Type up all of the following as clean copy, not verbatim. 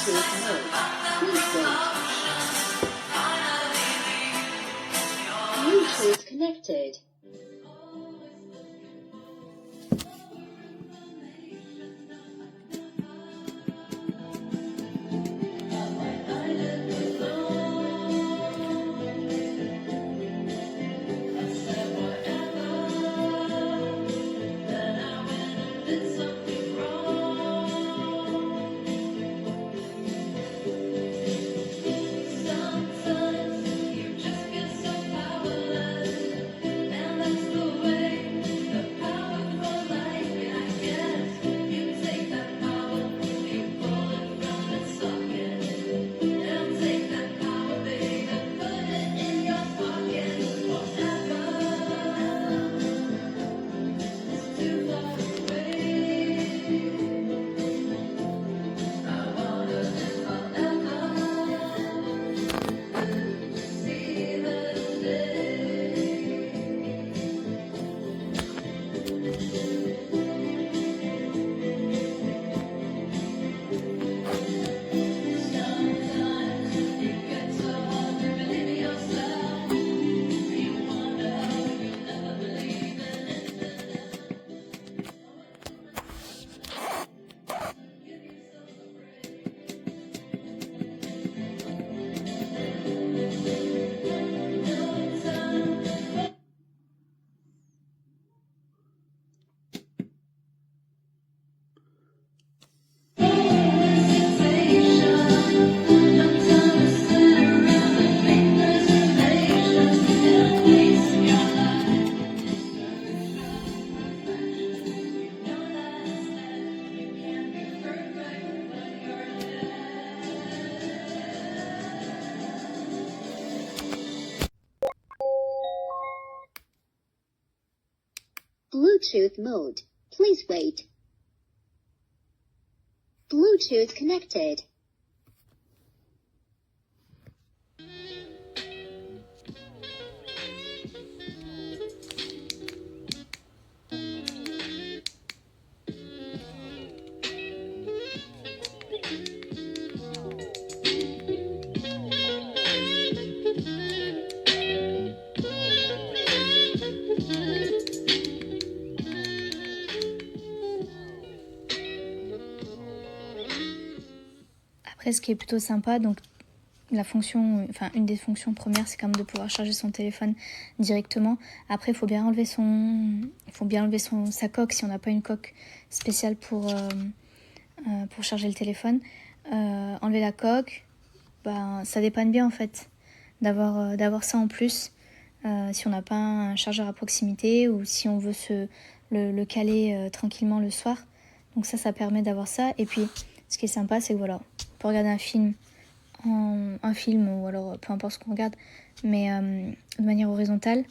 Bluetooth mode. Please wait. Bluetooth connected. Bluetooth mode. Please wait. Bluetooth connected. Après, ce qui est plutôt sympa, donc la fonction, enfin une des fonctions premières, c'est quand même de pouvoir charger son téléphone directement. Après, il faut bien enlever sa coque si on n'a pas une coque spéciale pour charger le téléphone. Enlever la coque, ça dépanne bien en fait d'avoir ça en plus. Si on n'a pas un chargeur à proximité ou si on veut le caler tranquillement le soir. Donc ça permet d'avoir ça. Et puis, ce qui est sympa, c'est que voilà, on peut regarder un film ou alors peu importe ce qu'on regarde, mais de manière horizontale,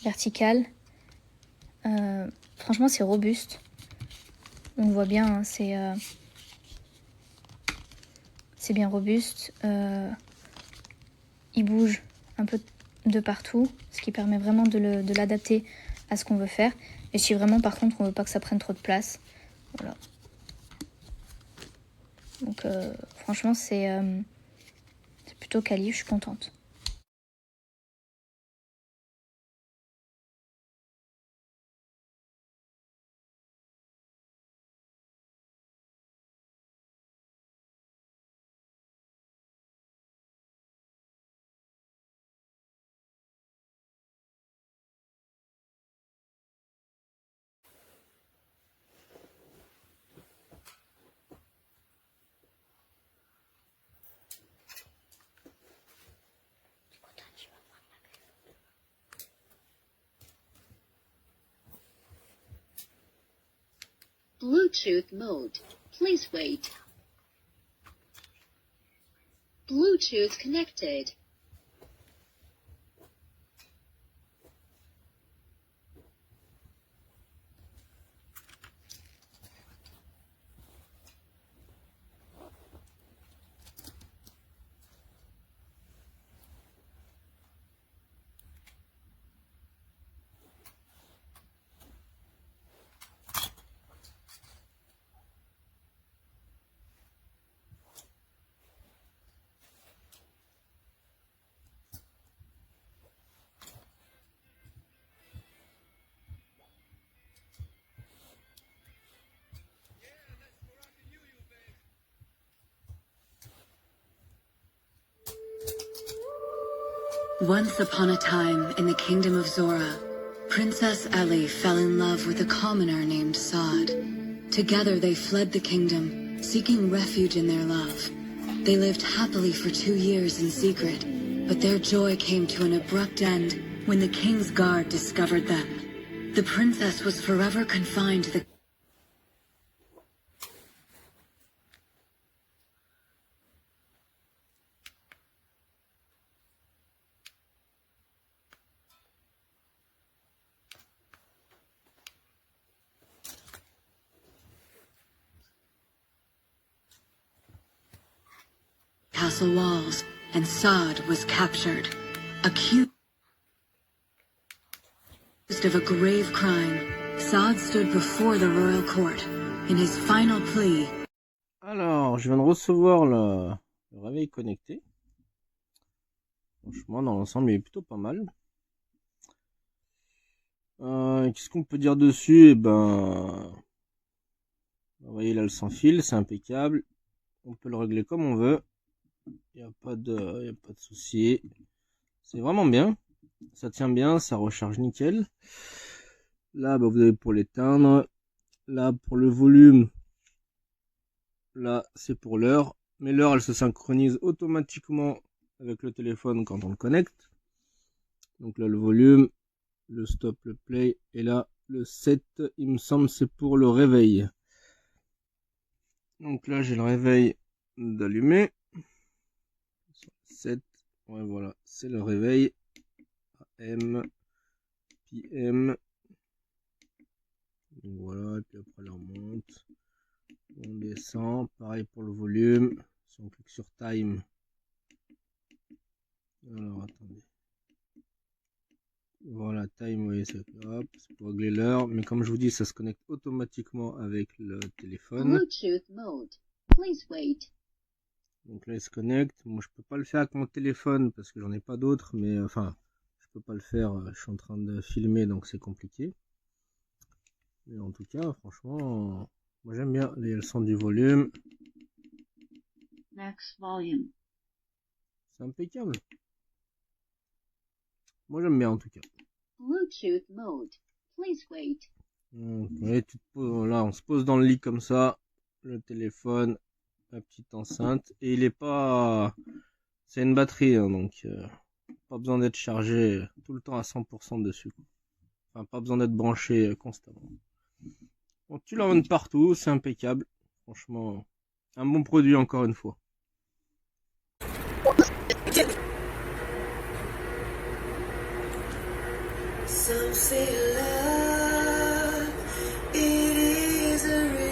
verticale. Franchement, c'est robuste. On le voit bien, hein, c'est bien robuste. Il bouge un peu de partout, ce qui permet vraiment de l'adapter à ce qu'on veut faire. Et si vraiment, par contre, on veut pas que ça prenne trop de place, voilà. Donc, franchement, c'est plutôt quali, je suis contente. Bluetooth mode. Please wait. Bluetooth connected. Once upon a time, in the kingdom of Zora, Princess Ellie fell in love with a commoner named Saad. Together they fled the kingdom, seeking refuge in their love. They lived happily for 2 years in secret, but their joy came to an abrupt end when the king's guard discovered them. The princess was forever confined to the castle walls, and Saad was captured, accused of a grave crime. Saad stood before the royal court. In his final plea, Alors, je viens de recevoir le réveil connecté. Franchement, dans l'ensemble, il est plutôt pas mal. Qu'est-ce qu'on peut dire dessus? Vous voyez là le sans fil, c'est impeccable. On peut le régler comme on veut. Il n'y a pas de souci. C'est vraiment bien. Ça tient bien, ça recharge nickel. Là, vous avez pour l'éteindre. Là, pour le volume. Là, c'est pour l'heure. Mais l'heure, elle se synchronise automatiquement avec le téléphone quand on le connecte. Donc là, le volume, le stop, le play. Et là, le 7, il me semble, c'est pour le réveil. Donc là, j'ai le réveil d'allumer. 7, ouais, voilà, c'est le réveil. AM, PM. Donc voilà, et puis après, là, on monte. On descend. Pareil pour le volume. Si on clique sur Time. Alors, attendez. Voilà, Time, vous voyez, c'est pour régler l'heure. Mais comme je vous dis, ça se connecte automatiquement avec le téléphone. Bluetooth mode. Please wait. Donc là, il se connecte. Moi, je peux pas le faire avec mon téléphone parce que j'en ai pas d'autres. Mais enfin, je peux pas le faire. Je suis en train de filmer, donc c'est compliqué. Mais en tout cas, franchement, moi j'aime bien. Là, il y a le son du volume. Max volume. C'est impeccable. Moi, j'aime bien en tout cas. Bluetooth mode. Please wait. Donc, vous voyez, là, on se pose dans le lit comme ça. Le téléphone, la petite enceinte. Et il est pas... C'est une batterie, hein, donc pas besoin d'être chargé tout le temps à 100% dessus. Enfin, pas besoin d'être branché constamment. Bon, tu l'emmènes partout, c'est impeccable. Franchement, un bon produit encore une fois. Some say love, it is a real.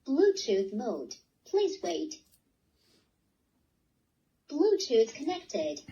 Bluetooth mode. Please wait. Bluetooth connected.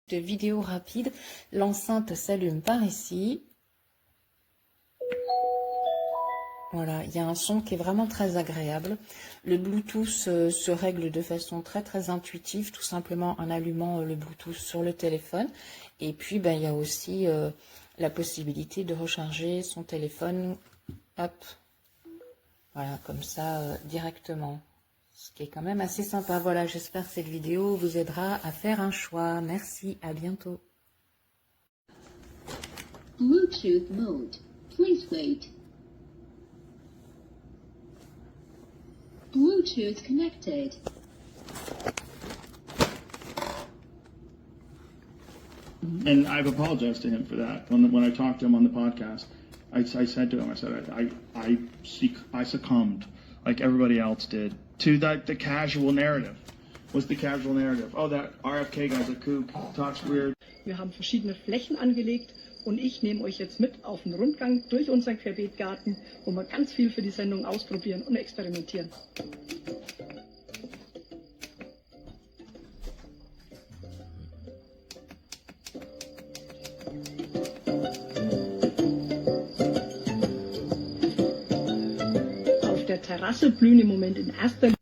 De vidéo rapide, l'enceinte s'allume par ici. Voilà, il y a un son qui est vraiment très agréable. Le Bluetooth se règle de façon très intuitive, tout simplement en allumant le Bluetooth sur le téléphone. Et puis, il y a aussi la possibilité de recharger son téléphone, hop, voilà, comme ça, directement. Ce qui est quand même assez sympa. Voilà, j'espère que cette vidéo vous aidera à faire un choix. Merci, à bientôt. Bluetooth mode. Please wait. Bluetooth connected. And I've apologized to him for that. When I talked to him on the podcast, I said to him, I said, I succumbed, like everybody else did, to the casual narrative. What's the casual narrative? Oh, that RFK guy's a kook, talks weird. Wir haben verschiedene Flächen angelegt und ich nehme euch jetzt mit auf einen Rundgang durch unseren Querbeetgarten, wo wir ganz viel für die Sendung ausprobieren und experimentieren. Auf der Terrasse blühen im Moment in erster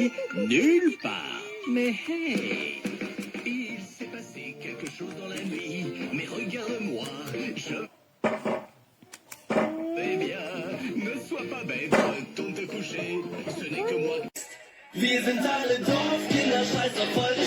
aller nulle part. Mais hey, il s'est passé quelque chose dans la nuit. Mais regarde-moi, je... Eh bien, ne sois pas bête, retourne te coucher. Ce n'est que moi. Wir sind alle Dorfkinder, scheiß auf voll